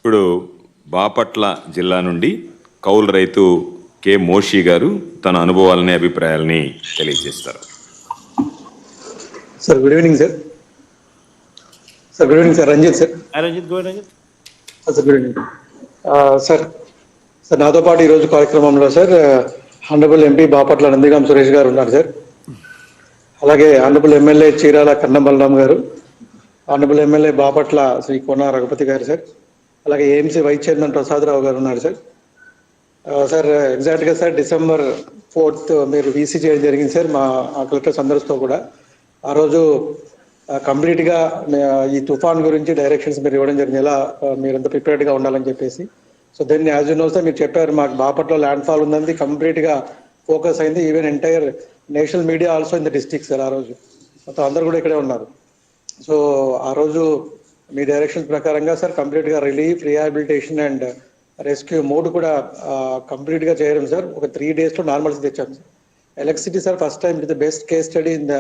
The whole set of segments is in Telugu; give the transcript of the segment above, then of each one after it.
ఇప్పుడు బాపట్ల జిల్లా నుండి కౌలు రైతు కె మోషి గారు తన అనుభవాలని అభిప్రాయాలని తెలియజేస్తారు. Sir good evening sir. Sir good evening sir. Ranjith sir. Ranjith go Ranjith. Sir good evening sir. Sir నాతో పాటు ఈరోజు కార్యక్రమంలో sir honourable MP Bapatla Nandigam Suresh garu ఉన్నారు సార్. అలాగే honourable MLA Chirala Kannam Balaram garu, honourable MLA Bapatla Shri Kona Raghupathi garu sir, అలాగే AMC vice chairman Prasada Rao garu ఉన్నారు సార్. సార్ ఎగ్జాక్ట్గా సార్ December 4th మీరు వీసీ చేయడం జరిగింది సార్ మా కలెక్టర్స్ అందరితో కూడా. ఆ రోజు కంప్లీట్గా ఈ తుఫాన్ గురించి డైరెక్షన్స్ మీరు ఇవ్వడం జరిగింది, ఎలా మీరంతా ప్రిపేర్డ్గా ఉండాలని చెప్పేసి. So then as you know sir, మీరు చెప్పారు మాకు బాపట్ల ల్యాండ్ ఫాల్ ఉందని కంప్లీట్గా ఫోకస్ అయింది. Even entire national media also in the district sir. ఆ రోజు మొత్తం అందరు కూడా ఇక్కడే ఉన్నారు. సో ఆ రోజు మీ డైరెక్షన్స్ ప్రకారంగా సార్ కంప్లీట్గా రిలీఫ్, రిహాబిలిటేషన్ అండ్ రెస్క్యూ మూడు కూడా కంప్లీట్గా చేయడం సార్. ఒక 3 days నార్మల్స్ తెచ్చాం sir. Electricity sir first time it the best case study in the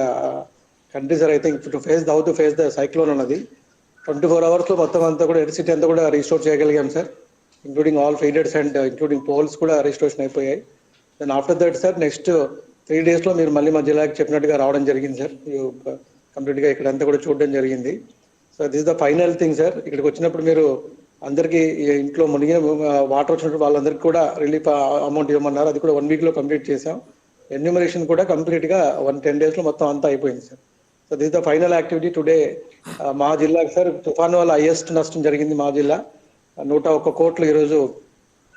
country sir. I think to face the cyclone అన్నది 24 hours మొత్తం అంతా కూడా ఎలక్ట్రిసిటీ అంతా కూడా రీస్టోర్ చేయగలిగాం sir, including all feeders and including poles కూడా రీస్టోరేషన్ అయిపోయాయి. Then after that sir next 3 days మీరు మళ్ళీ మా జిల్లాకి చెప్పినట్టుగా రావడం జరిగింది సార్. కంప్లీట్గా ఇక్కడ అంతా కూడా చూడడం జరిగింది. So this the final thing sir. ఇక్కడికి వచ్చినప్పుడు మీరు అందరికీ ఇంట్లో మునిగిన వాటర్ వచ్చినప్పుడు వాళ్ళందరికీ కూడా రిలీఫ్ అమౌంట్ ఇవ్వమన్నారు. అది కూడా 1 week కంప్లీట్ చేసాం. ఎన్యూమరేషన్ కూడా కంప్లీట్గా 10 days మొత్తం అంతా అయిపోయింది sir. So this the final activity today. మా జిల్లాకి సార్ తుఫాన్ వల్ల హైయెస్ట్ నష్టం జరిగింది మా జిల్లా. 101 కోట్లు ఈరోజు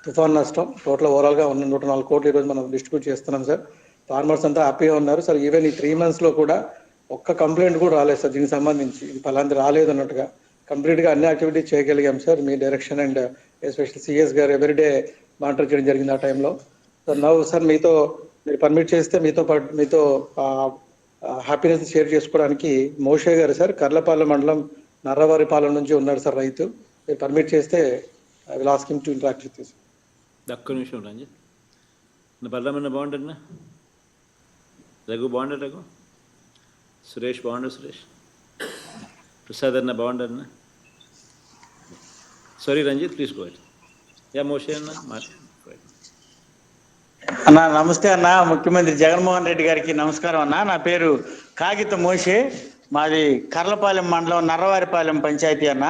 తుఫాన్ నష్టం. టోటల్ ఓవరాల్గా 104 కోట్లు ఈరోజు మనం డిస్ట్రిబ్యూట్ చేస్తున్నాం సార్. ఫార్మర్స్ అంతా హ్యాపీగా ఉన్నారు సార్. ఈవెన్ ఈ 3 months కూడా ఒక్క కంప్లైంట్ కూడా రాలేదు సార్ దీనికి సంబంధించి. ఇది పలాంటి రాలేదు అన్నట్టుగా కంప్లీట్గా అన్ని యాక్టివిటీస్ చేయగలిగాం సార్. మీ డైరెక్షన్ అండ్ ఎస్పెషల్ సిఎస్ గారు ఎవ్రీడే మానిటర్ చేయడం జరిగింది ఆ టైంలో. సో నవ్వు సార్ మీతో మీరు పర్మిట్ చేస్తే మీతో హ్యాపీనెస్ షేర్ చేసుకోవడానికి మోషే గారు సార్ కర్లపాలెం మండలం నర్రవారిపాలెం నుంచి ఉన్నారు సార్ రైతు. మీరు పర్మిట్ చేస్తే I will ask him to interact with you. ఒక్క నిమిషం రంజిత్. బలరామన్న బాగుంటారన్నా, రఘు బాగుంటారు, రఘు సురేష్ బాగుండరు, సురేష్ ప్రసాద్ అన్న బాగుండరన్నా. Sorry Ranjith please go ahead. Ya మోషే అన్న. అన్న నమస్తే అన్న. ముఖ్యమంత్రి జగన్మోహన్ రెడ్డి గారికి నమస్కారం అన్న. నా పేరు కాగిత మోషే, మాది కర్లపాలెం మండలం నర్రవారిపాలెం పంచాయతీ అన్న.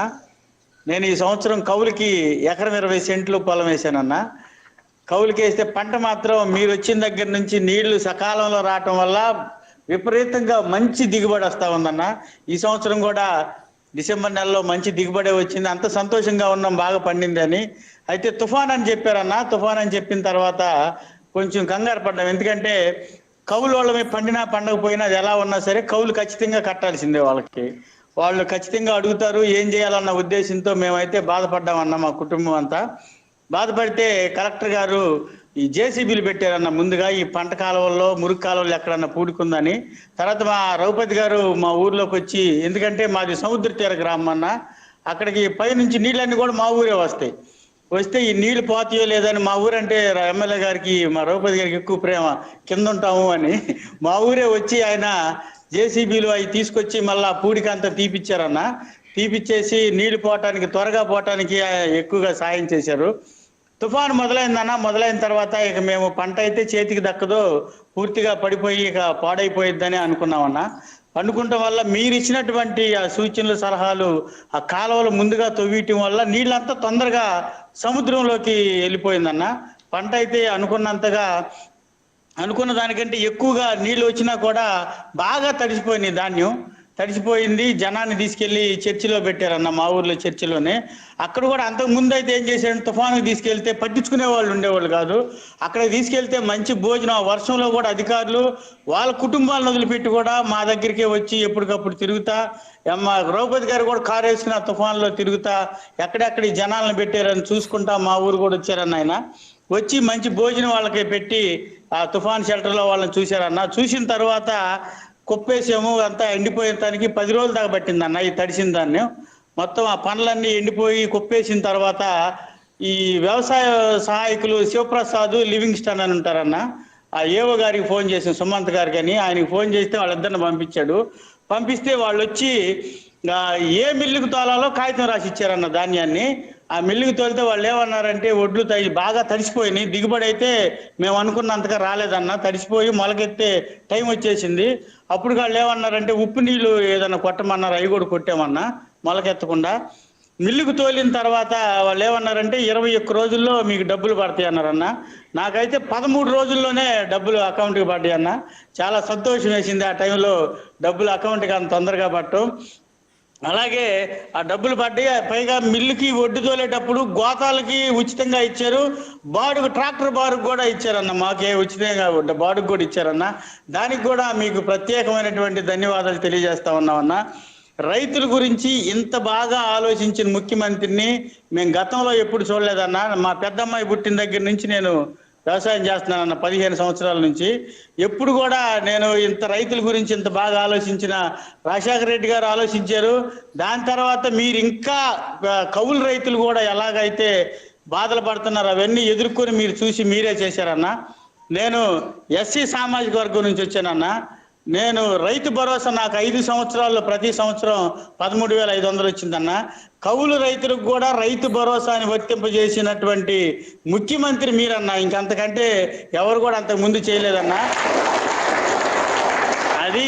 నేను ఈ సంవత్సరం కౌలుకి ఎకరం 20 సెంట్లు పొలం వేసానన్న. కౌలుకి వేస్తే పంట మాత్రం మీరు వచ్చిన దగ్గర నుంచి నీళ్లు సకాలంలో రావటం వల్ల విపరీతంగా మంచి దిగుబడి వస్తూ ఉందన్న. ఈ సంవత్సరం కూడా December నెలలో మంచి దిగుబడి వచ్చింది. అంత సంతోషంగా ఉన్నాం, బాగా పండింది అని. అయితే తుఫాన్ అని చెప్పారన్న. తుఫాన్ అని చెప్పిన తర్వాత కొంచెం కంగారు పడ్డాం. ఎందుకంటే కౌలు వాళ్ళమే పండినా పండకపోయినా అది ఎలా ఉన్నా సరే కౌలు ఖచ్చితంగా కట్టాల్సిందే. వాళ్ళు ఖచ్చితంగా అడుగుతారు. ఏం చేయాలన్న ఉద్దేశంతో మేమైతే బాధపడ్డామన్న. మా కుటుంబం అంతా బాధపడితే కలెక్టర్ గారు ఈ జేసీబీలు పెట్టారన్న. ముందుగా ఈ పంట కాలువల్లో, మురుగు కాలువల్లో ఎక్కడన్నా పూడుకుందని. తర్వాత మా రఘుపతి గారు మా ఊర్లోకి వచ్చి, ఎందుకంటే మాది సముద్ర తీర గ్రామం అన్న, అక్కడికి పైనుంచి నీళ్ళన్నీ కూడా మా ఊరే వస్తే ఈ నీళ్లు పోతాయో లేదని మా ఊరంటే ఎమ్మెల్యే గారికి, మా రఘుపతి గారికి ఎక్కువ ప్రేమ, కింద ఉంటాము అని మా ఊరే వచ్చి ఆయన జేసీబీలు అవి తీసుకొచ్చి మళ్ళా పూడికంతా తీపిచ్చారన్న. తీపిచ్చేసి నీళ్లు పోవటానికి, త్వరగా పోవటానికి ఎక్కువగా సాయం చేశారు. తుఫాను మొదలైందన్న. మొదలైన తర్వాత ఇక మేము పంట అయితే చేతికి దక్కదో, పూర్తిగా పడిపోయి ఇక పాడైపోయిద్దని అనుకున్నామన్నా. అనుకుంటాం వల్ల మీరు ఇచ్చినటువంటి ఆ సూచనలు, సలహాలు, ఆ కాలువలు ముందుగా తవ్వియటం వల్ల నీళ్ళంతా తొందరగా సముద్రంలోకి వెళ్ళిపోయిందన్న. పంట అయితే అనుకున్న దానికంటే ఎక్కువగా నీళ్ళు వచ్చినా కూడా బాగా తడిసిపోయినాయి. ధాన్యం తడిసిపోయింది. జనాన్ని తీసుకెళ్లి చర్చిలో పెట్టారన్న, మా ఊర్లో చర్చిలోనే. అక్కడ కూడా అంతకు ముందు అయితే ఏం చేశాడు, తుఫానుకు తీసుకెళ్తే పట్టించుకునే వాళ్ళు ఉండేవాళ్ళు కాదు. అక్కడ తీసుకెళ్తే మంచి భోజనం, వర్షంలో కూడా అధికారులు వాళ్ళ కుటుంబాలను వదిలిపెట్టి కూడా మా దగ్గరికే వచ్చి ఎప్పటికప్పుడు తిరుగుతా, మా ద్రౌపది గారు కూడా కారు వేసుకుని ఆ తుఫాన్లో తిరుగుతా ఎక్కడెక్కడ ఈ జనాలను పెట్టారని చూసుకుంటా మా ఊరు కూడా వచ్చారన్న. ఆయన వచ్చి మంచి భోజనం వాళ్ళకి పెట్టి ఆ తుఫాన్ షెల్టర్లో వాళ్ళని చూశారన్న. చూసిన తర్వాత కుప్పేసాము. అంతా ఎండిపోయేదానికి 10 రోజుల దాకా పట్టిందన్న. ఈ తడిసిన దాన్ని మొత్తం ఆ పనులన్నీ ఎండిపోయి కుప్పేసిన తర్వాత ఈ వ్యవసాయ సహాయకులు శివప్రసాద్, లివింగ్స్టన్ అని ఉంటారన్న. ఆ ఏవో గారికి ఫోన్ చేసాం, సుమంత్ గారికి అని. ఆయనకి ఫోన్ చేస్తే వాళ్ళిద్దరిని పంపిస్తే వాళ్ళు వచ్చి ఏ మిల్లుకు తోలాలో కాగితం రాసి ఇచ్చారన్న ధాన్యాన్ని. ఆ మిల్లుకి తోలితే వాళ్ళు ఏమన్నారంటే ఒడ్లు బాగా తడిసిపోయినాయి, దిగుబడి అయితే మేము అనుకున్నంతగా రాలేదన్న, తడిసిపోయి మొలకెత్తే టైం వచ్చేసింది. అప్పుడు వాళ్ళు ఏమన్నారంటే ఉప్పు నీళ్ళు ఏదన్నా కొట్టమన్నారు, అవి కూడా కొట్టామన్నా మొలకెత్తకుండా. మిల్లుకు తోలిన తర్వాత వాళ్ళు ఏమన్నారంటే 21 రోజుల్లో మీకు డబ్బులు పడతాయి అన్నారన్న. నాకైతే 13 రోజుల్లోనే డబ్బులు అకౌంట్కి పడ్డాయి అన్న. చాలా సంతోషం వేసింది ఆ టైంలో డబ్బులు అకౌంట్కి అంత తొందరగా పట్టడం. అలాగే ఆ డబ్బులు పడ్డాయి, పైగా మిల్లుకి ఒడ్డు తోలేటప్పుడు గోతాలకి ఉచితంగా ఇచ్చారు, బాడుగు ట్రాక్టర్ బాడుగు కూడా ఇచ్చారన్న, మాకే ఉచితంగా బాడుగు కూడా ఇచ్చారన్న. దానికి కూడా మీకు ప్రత్యేకమైనటువంటి ధన్యవాదాలు తెలియజేస్తా ఉన్నామన్న. రైతుల గురించి ఇంత బాగా ఆలోచించిన ముఖ్యమంత్రిని మేము గతంలో ఎప్పుడు చూడలేదన్న. మా పెద్దమ్మాయి పుట్టిన దగ్గర నుంచి నేను వ్యవసాయం చేస్తున్నానన్న, 15 సంవత్సరాల నుంచి. ఎప్పుడు కూడా నేను ఇంత రైతుల గురించి ఇంత బాగా ఆలోచించిన రాజశేఖర రెడ్డి గారు ఆలోచించారు. దాని తర్వాత మీరు ఇంకా కౌలు రైతులు కూడా ఎలాగైతే బాధలు పడుతున్నారు అవన్నీ ఎదుర్కొని మీరు చూసి మీరే చేశారన్న. నేను ఎస్సీ సామాజిక వర్గం నుంచి వచ్చానన్న. నేను రైతు భరోసా నాకు 5 సంవత్సరాల్లో ప్రతి సంవత్సరం 13,500 వచ్చిందన్న. కౌలు రైతులకు కూడా రైతు భరోసాని వర్తింపజేసినటువంటి ముఖ్యమంత్రి మీరన్నా. ఇంకంతకంటే ఎవరు కూడా అంతకు ముందు చేయలేదన్నా. అది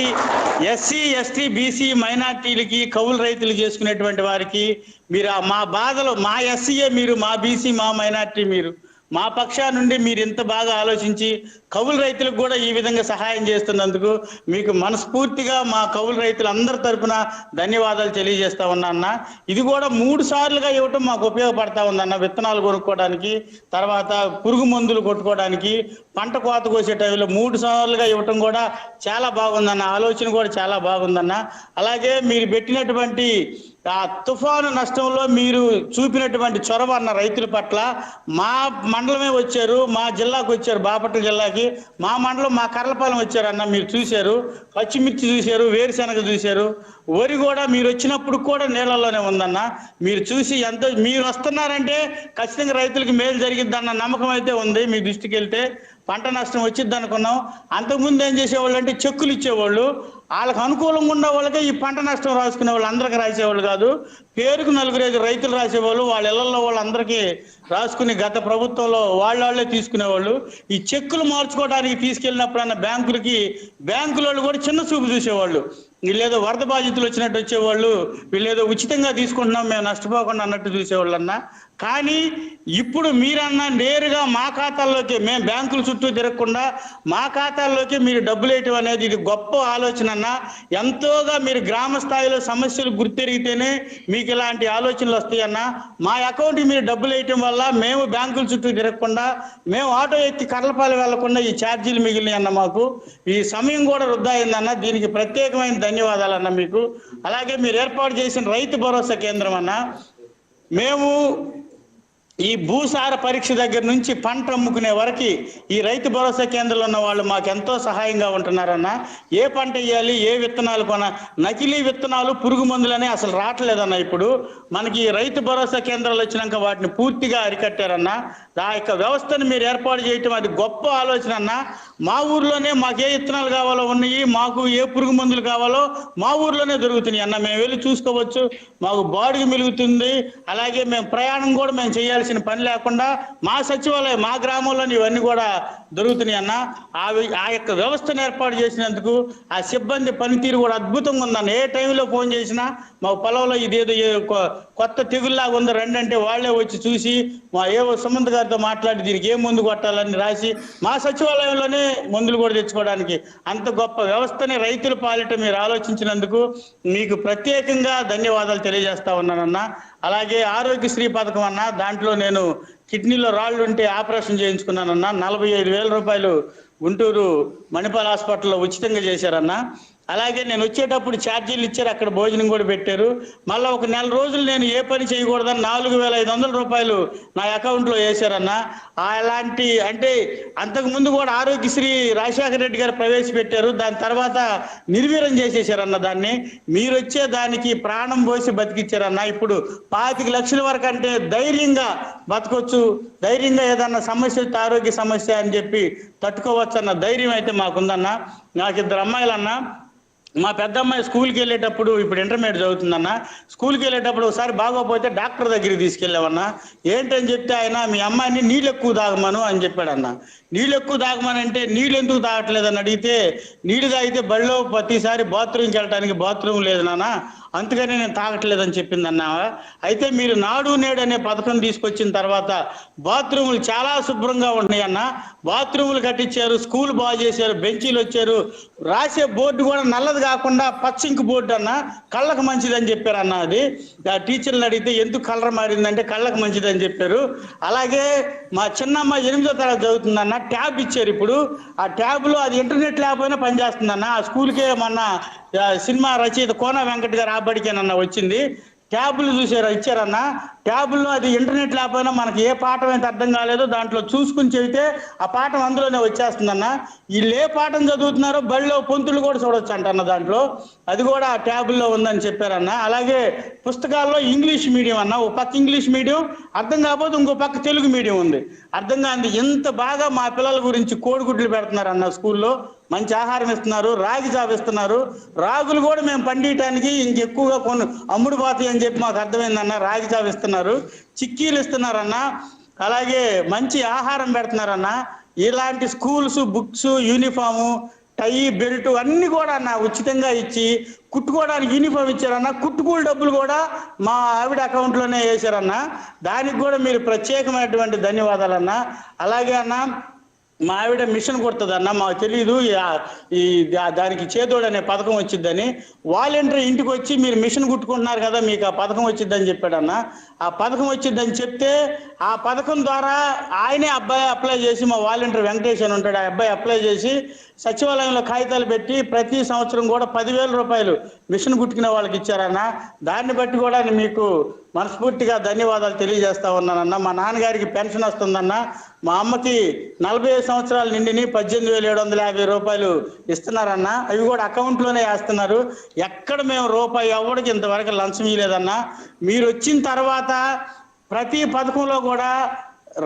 ఎస్సీ ఎస్టీ బీసీ మైనార్టీలకి కౌలు రైతులు చేసుకునేటువంటి వారికి మీరు మా బాధలు, మా ఎస్సీఏ మీరు, మా బీసీ మా మైనార్టీ మీరు, మా పక్షా నుండి మీరు ఇంత బాగా ఆలోచించి కౌలు రైతులకు కూడా ఈ విధంగా సహాయం చేస్తున్నందుకు మీకు మనస్ఫూర్తిగా మా కౌలు రైతులందరి తరఫున ధన్యవాదాలు తెలియజేస్తా ఉన్నా అన్న. ఇది కూడా 3 సార్లుగా ఇవ్వటం మాకు ఉపయోగపడతా ఉందన్న. విత్తనాలు కొనుక్కోవడానికి, తర్వాత పురుగు మందులు కొట్టుకోవడానికి, పంట కోత కోసే టైంలో 3 సార్లుగా ఇవ్వటం కూడా చాలా బాగుందన్న. ఆలోచన కూడా చాలా బాగుందన్న. అలాగే మీరు పెట్టినటువంటి ఆ తుఫాను నష్టంలో మీరు చూపినటువంటి చొరవ అన్న రైతుల పట్ల, మా మండలమే వచ్చారు, మా జిల్లాకు వచ్చారు, బాపట్ల జిల్లాకి, మా మండలం మా కర్లపాలెం వచ్చారన్న. మీరు చూశారు, పచ్చిమిర్చి చూశారు, వేరుశెనగ చూశారు, వరి కూడా మీరు వచ్చినప్పుడు కూడా నీళ్ళల్లోనే ఉందన్న. మీరు చూసి ఎంతో, మీరు వస్తున్నారంటే ఖచ్చితంగా రైతులకి మేలు జరిగిద్దన్న నమ్మకం అయితే ఉంది. మీ దృష్టికి వెళ్తే పంట నష్టం వచ్చిద్ది అనుకున్నాం. అంతకుముందు ఏం చేసేవాళ్ళు అంటే చెక్కులు ఇచ్చేవాళ్ళు, వాళ్ళకి అనుకూలంగా ఉన్న వాళ్ళకే ఈ పంట నష్టం రాసుకునే వాళ్ళు, అందరికీ రాసేవాళ్ళు కాదు. పేరుకు 4-5 రైతులు రాసేవాళ్ళు, వాళ్ళ ఇళ్లలో వాళ్ళందరికీ రాసుకుని గత ప్రభుత్వంలో వాళ్ళే తీసుకునేవాళ్ళు. ఈ చెక్కులు మార్చుకోవడానికి తీసుకెళ్ళినప్పుడన్నా బ్యాంకులలో కూడా చిన్న చూపు చూసేవాళ్ళు. వీళ్ళేదో వరద బాధితులు వచ్చినట్టు వచ్చేవాళ్ళు, వీళ్ళేదో ఉచితంగా తీసుకుంటున్నాం మేము నష్టపోకుండా అన్నట్టు చూసేవాళ్ళు అన్న. కానీ ఇప్పుడు మీరన్నా నేరుగా మా ఖాతాల్లోకి, మేము బ్యాంకుల చుట్టూ తిరగకుండా మా ఖాతాల్లోకి మీరు డబ్బులు వేయటం అనేది ఇది గొప్ప ఆలోచన అన్న. ఎంతోగా మీరు గ్రామ స్థాయిలో సమస్యలు గుర్తెరిగితేనే మీకు ఇలాంటి ఆలోచనలు వస్తాయన్న. మా అకౌంట్కి మీరు డబ్బులు వేయటం వల్ల మేము బ్యాంకుల చుట్టూ తిరగకుండా, మేము ఆటో ఎక్కి కర్లపాలెం వెళ్లకుండా ఈ ఛార్జీలు మిగిలినాయి అన్న. మాకు ఈ సమయం కూడా వృధా అయిందన్న. దీనికి ప్రత్యేకమైన ధన్యవాదాలన్న మీకు. అలాగే మీరు ఏర్పాటు చేసిన రైతు భరోసా కేంద్రం అన్న, మేము ఈ భూసార పరీక్ష దగ్గర నుంచి పంట అమ్ముకునే వరకు ఈ రైతు భరోసా కేంద్రంలో ఉన్న వాళ్ళు మాకు ఎంతో సహాయంగా ఉంటున్నారన్న. ఏ పంట వేయాలి, ఏ విత్తనాలు నకిలీ విత్తనాలు, పురుగు మందులనే అసలు రావట్లేదన్న. ఇప్పుడు మనకి రైతు భరోసా కేంద్రాలు వచ్చినాక వాటిని పూర్తిగా అరికట్టారన్న. ఆ యొక్క వ్యవస్థను మీరు ఏర్పాటు చేయటం అది గొప్ప ఆలోచన అన్న. మా ఊర్లోనే మాకు ఏ విత్తనాలు కావాలో ఉన్నాయి, మాకు ఏ పురుగు మందులు కావాలో మా ఊర్లోనే దొరుకుతున్నాయి అన్న. మేము వెళ్ళి చూసుకోవచ్చు, మాకు బాడుగు మిలుగుతుంది. అలాగే మేము ప్రయాణం కూడా మేము చేయాల్సిన పని లేకుండా మా సచివాలయం, మా గ్రామంలోని ఇవన్నీ కూడా దొరుకుతున్నాయి అన్న. ఆ యొక్క వ్యవస్థను ఏర్పాటు చేసినందుకు ఆ సిబ్బంది పనితీరు కూడా అద్భుతంగా ఉందన్న. ఏ టైంలో ఫోన్ చేసినా మా పొలంలో ఇదేదో కొత్త తెగుల్లాగా ఉంది రండి అంటే వాళ్ళే వచ్చి చూసి మా ఏవో సుమంత్ గారితో మాట్లాడి దీనికి ఏ మందు కొట్టాలని రాసి మా సచివాలయంలోనే మందులు కూడా తెచ్చుకోవడానికి అంత గొప్ప వ్యవస్థని రైతుల పాలిట మీరు ఆలోచించినందుకు మీకు ప్రత్యేకంగా ధన్యవాదాలు తెలియజేస్తా ఉన్నానన్న. అలాగే ఆరోగ్యశ్రీ పథకం అన్న, దాంట్లో నేను కిడ్నీలో రాళ్ళు ఉంటే ఆపరేషన్ చేయించుకున్నానన్న. 45,000 రూపాయలు గుంటూరు మణిపాల్ హాస్పిటల్లో ఉచితంగా చేశారన్న. అలాగే నేను వచ్చేటప్పుడు ఛార్జీలు ఇచ్చారు, అక్కడ భోజనం కూడా పెట్టారు. మళ్ళీ ఒక 4 రోజులు నేను ఏ పని చేయకూడదని 4,500 రూపాయలు నా అకౌంట్లో వేశారన్న. అలాంటి అంటే అంతకుముందు కూడా ఆరోగ్యశ్రీ రాజశేఖర రెడ్డి గారు ప్రవేశపెట్టారు, దాని తర్వాత నిర్వీర్యం చేసేసారన్న. దాన్ని మీరు వచ్చే దానికి ప్రాణం పోసి బతికిచ్చారన్న. ఇప్పుడు 25 లక్షల వరకు అంటే ధైర్యంగా బతకొచ్చు, ధైర్యంగా ఏదన్నా సమస్య వస్తే ఆరోగ్య సమస్య అని చెప్పి తట్టుకోవచ్చు అన్న ధైర్యం అయితే మాకుందన్న. నాకు 2 అమ్మాయిలన్నా. మా పెద్దమ్మాయి స్కూల్కి వెళ్ళేటప్పుడు, ఇప్పుడు ఇంటర్మీడియట్ చదువుతుందన్న, స్కూల్కి వెళ్ళేటప్పుడు ఒకసారి బాగోపోతే డాక్టర్ దగ్గరికి తీసుకెళ్ళామన్నా. ఏంటని చెప్తే ఆయన, మీ అమ్మాయిని నీళ్ళు ఎక్కువ తాగమను అని చెప్పాడన్న. నీళ్ళు ఎక్కువ తాగమని అంటే నీళ్ళు ఎందుకు తాగట్లేదని అడిగితే, నీళ్ళు తాగితే బడిలో ప్రతిసారి బాత్రూమ్కి వెళ్ళడానికి బాత్రూమ్ లేదు నాన్న, అందుకని నేను తాగట్లేదని చెప్పిందన్న. అయితే మీరు నాడు నేడు అనే పథకం తీసుకొచ్చిన తర్వాత బాత్రూములు చాలా శుభ్రంగా ఉన్నాయి అన్న. బాత్రూములు కట్టించారు, స్కూల్ బాగు చేశారు, బెంచీలు వచ్చారు, రాసే బోర్డు కూడా నల్లది కాకుండా పచ్చింక్ బోర్డు అన్న, కళ్ళకు మంచిదని చెప్పారు అన్న. అది ఆ టీచర్ని అడిగితే ఎందుకు కలర్ మారిందంటే కళ్ళకు మంచిదని చెప్పారు. అలాగే మా చిన్నమ్మాయి 8వ తరగతి చదువుతుందన్న, ట్యాబ్ ఇచ్చారు ఇప్పుడు. ఆ ట్యాబ్లో అది ఇంటర్నెట్ లేకపోయినా పనిచేస్తుందన్న. ఆ స్కూల్కే మొన్న సినిమా రచయిత కోన వెంకట్ గారు ఆబడికేనన్న వచ్చింది. ట్యాబులు ఇచ్చారన్న. ట్యాబుల్లో అది ఇంటర్నెట్ లేకపోయినా మనకి ఏ పాఠం అయితే అర్థం కాలేదో దాంట్లో చూసుకుని చెబితే ఆ పాఠం అందులోనే వచ్చేస్తుందన్న. వీళ్ళు ఏ పాఠం చదువుతున్నారో బడిలో పొంతులు కూడా చూడొచ్చు అంటన్న దాంట్లో, అది కూడా ఆ ట్యాబుల్లో ఉందని చెప్పారన్న. అలాగే పుస్తకాల్లో ఇంగ్లీష్ మీడియం అన్న, ఓ పక్క ఇంగ్లీష్ మీడియం అర్థం కాకపోతే ఇంకో పక్క తెలుగు మీడియం ఉంది. అర్థం కాదు ఎంత బాగా మా పిల్లల గురించి కోడిగుడ్లు పెడుతున్నారు అన్న. స్కూల్లో మంచి ఆహారం ఇస్తున్నారు, రాగి జావ ఇస్తున్నారు. రాగులు కూడా మేము పండియటానికి ఇంకెక్కువగా కొన్ని అమ్ముడు పోతాయి అని చెప్పి మాకు అర్థమైందన్న. రాగి జావ ఇస్తున్నారు, చిక్కీలు ఇస్తున్నారన్న. అలాగే మంచి ఆహారం పెడుతున్నారన్న. ఇలాంటి స్కూల్స్, బుక్స్, యూనిఫాము, టై, బెల్ట్ అన్ని కూడా అన్న ఉచితంగా ఇచ్చి, కుట్టుకోవడానికి యూనిఫామ్ ఇచ్చారన్న. కుట్టుకూలు డబ్బులు కూడా మా ఆవిడ అకౌంట్లోనే వేశారన్న. దానికి కూడా మీరు ప్రత్యేకమైనటువంటి ధన్యవాదాలన్న. అలాగే అన్న, మా ఆవిడ మిషన్ కుడుతుందన్న, మాకు తెలియదు ఈ దానికి చేదోడు అనే పథకం వచ్చిద్దని. వాలంటీర్ ఇంటికి వచ్చి మీరు మిషన్ కుట్టుకుంటున్నారు కదా, మీకు ఆ పథకం వచ్చిద్దని చెప్పాడన్న. ఆ పథకం వచ్చిద్దని చెప్తే ఆ పథకం ద్వారా ఆయనే అబ్బాయి అప్లై చేసి, మా వాలంటీర్ వెంకటేష్ అని ఉంటాడు, ఆ అబ్బాయి అప్లై చేసి సచివాలయంలో కాగితాలు పెట్టి ప్రతి సంవత్సరం కూడా 10,000 రూపాయలు మిషన్ కుట్టుకునే వాళ్ళకి ఇచ్చారన్న. దాన్ని బట్టి కూడా మీకు మనస్ఫూర్తిగా ధన్యవాదాలు తెలియజేస్తా ఉన్నానన్న. మా నాన్నగారికి పెన్షన్ వస్తుందన్న. మా అమ్మకి 45 సంవత్సరాలు నిండిని 18,750 రూపాయలు ఇస్తున్నారన్న. అవి కూడా అకౌంట్లోనే వేస్తున్నారు. ఎక్కడ మేము రూపాయి ఎవరికి ఇంతవరకు లంచం ఇవ్వలేదన్న. మీరు వచ్చిన తర్వాత ప్రతి పథకంలో కూడా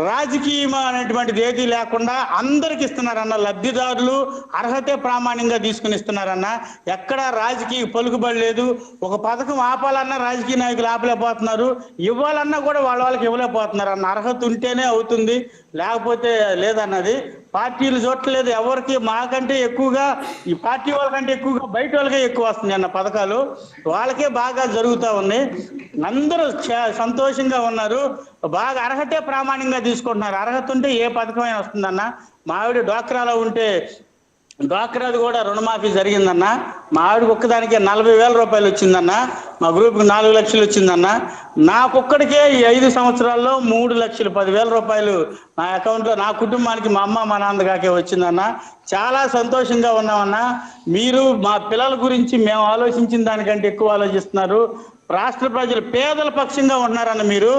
రాజకీయం అనేటువంటిది ఏది లేకుండా అందరికి ఇస్తున్నారన్న. లబ్ధిదారులు అర్హతే ప్రామాణికంగా తీసుకుని ఇస్తున్నారన్న. ఎక్కడ రాజకీయ పలుకుబడి లేదు. ఒక పథకం ఆపాలన్నా రాజకీయ నాయకులు ఆపలేకపోతున్నారు, ఇవ్వాలన్నా కూడా వాళ్ళకి ఇవ్వలేకపోతున్నారు అన్న. అర్హత ఉంటేనే అవుతుంది, లేకపోతే లేదన్నది. పార్టీలు చూడట్లేదు ఎవరికి, మాకంటే ఎక్కువగా ఈ పార్టీ వాళ్ళకంటే ఎక్కువగా బయట వాళ్ళకే ఎక్కువ వస్తుంది అన్న పథకాలు. వాళ్ళకే బాగా జరుగుతూ ఉన్నాయి. అందరూ సంతోషంగా ఉన్నారు. బాగా అర్హతే ప్రామాణికంగా తీసుకుంటున్నారు. అర్హత ఉంటే ఏ పథకమైనా వస్తుందన్న. మా ఆవిడ డ్వాక్రాలో ఉంటే డ్వాక్రాది కూడా రుణమాఫీ జరిగిందన్న. మా ఆవిడకి ఒక్కదానికే 40,000 రూపాయలు వచ్చిందన్న. మా గ్రూప్కి 4 లక్షలు వచ్చిందన్న. నాకొక్కడికే ఈ 5 సంవత్సరాల్లో 3,10,000 రూపాయలు నా అకౌంట్లో, నా కుటుంబానికి, మా అమ్మ మా నాన్నగాకే వచ్చిందన్న. చాలా సంతోషంగా ఉన్నామన్న. మీరు మా పిల్లల గురించి మేము ఆలోచించిన దానికంటే ఎక్కువ ఆలోచిస్తున్నారు. రాష్ట్ర ప్రజలు పేదల పక్షంగా ఉన్నారన్న. మీరు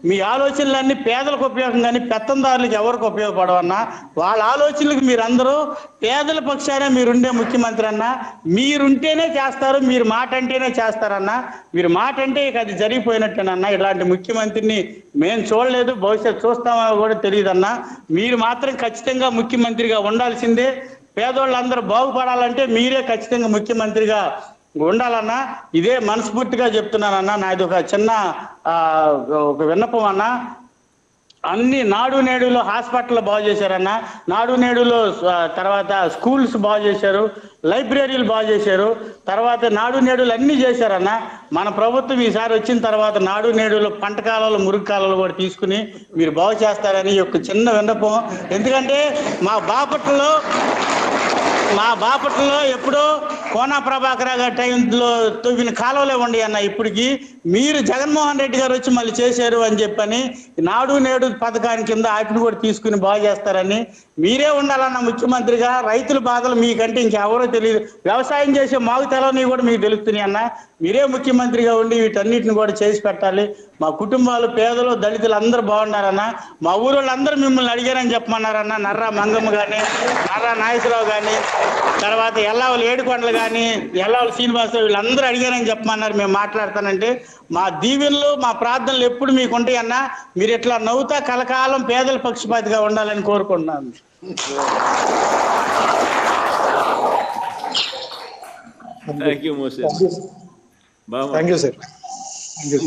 మీ ఆలోచనలన్నీ పేదలకు ఉపయోగం కానీ పెత్తందారులకు ఎవరికి ఉపయోగపడవన్నా. వాళ్ళ ఆలోచనలకు మీరందరూ పేదల పక్షానే మీరుండే ముఖ్యమంత్రి అన్న. మీరుంటేనే చేస్తారు, మీరు మాట అంటేనే చేస్తారన్న. మీరు మాట అంటే ఇక అది జరిగిపోయినట్టేనన్నా. ఇలాంటి ముఖ్యమంత్రిని మేము చూడలేదు, భవిష్యత్తు చూస్తామో కూడా తెలియదన్నా. మీరు మాత్రం ఖచ్చితంగా ముఖ్యమంత్రిగా ఉండాల్సిందే. పేదోళ్ళందరూ బాగుపడాలంటే మీరే ఖచ్చితంగా ముఖ్యమంత్రిగా ఉండాలన్నా. ఇదే మనస్ఫూర్తిగా చెప్తున్నానన్నా. నాది ఒక చిన్న ఒక విన్నపం అన్న. అన్ని నాడు నేడులో హాస్పిటల్ బాగు చేశారన్న. నాడు నేడులో తర్వాత స్కూల్స్ బాగు చేశారు, లైబ్రరీలు బాగు చేశారు, తర్వాత నాడు నేడులు అన్నీ చేశారన్న. మన ప్రభుత్వం ఈసారి వచ్చిన తర్వాత నాడు నేడులో పంట కాలాలు, మురుగు కాలాలు కూడా తీసుకుని మీరు బాగు చేస్తారని ఒక చిన్న విన్నపం. ఎందుకంటే మా బాపట్లలో ఎప్పుడో కోన ప్రభాకర్ గారి టైంలో తవ్విన కాలువలే ఉండి అన్న. ఇప్పటికి మీరు జగన్మోహన్ రెడ్డి గారు వచ్చి మళ్ళీ చేశారు అని చెప్పని నాడు నేడు పథకానికి కింద వాటిని కూడా తీసుకుని బాగు చేస్తారని. మీరే ఉండాలన్న ముఖ్యమంత్రిగా. రైతుల బాధలు మీకంటే ఇంకెవరో తెలియదు. వ్యవసాయం చేసే మాకు తెలవని కూడా మీకు తెలుస్తున్నాయి అన్న. మీరే ముఖ్యమంత్రిగా ఉండి వీటన్నిటిని కూడా చేసి పెట్టాలి. మా కుటుంబాలు, పేదలు, దళితులు అందరూ బాగున్నారన్న. మా ఊరోళ్ళందరూ మిమ్మల్ని అడిగారని చెప్పమన్నారన్న. నర్రా మంగమ్మ కానీ, నర్రా నాగేశ్వరరావు కానీ, తర్వాత ఎల్లావులు ఏడుకొండలు కానీ, ఎల్లావులు శ్రీనివాసరావు, వీళ్ళందరూ అడిగారని చెప్పమన్నారు. మేము మాట్లాడతానంటే మా దీవెనలు, మా ప్రార్థనలు ఎప్పుడు మీకు ఉంటాయన్నా. మీరు ఇట్లా నవ్వుతా కలకాలం పేదల పక్షపాతిగా ఉండాలని కోరుకుంటున్నాను. థ్యాంక్ యూ మోషే. బాగా thank you sir. Thank you.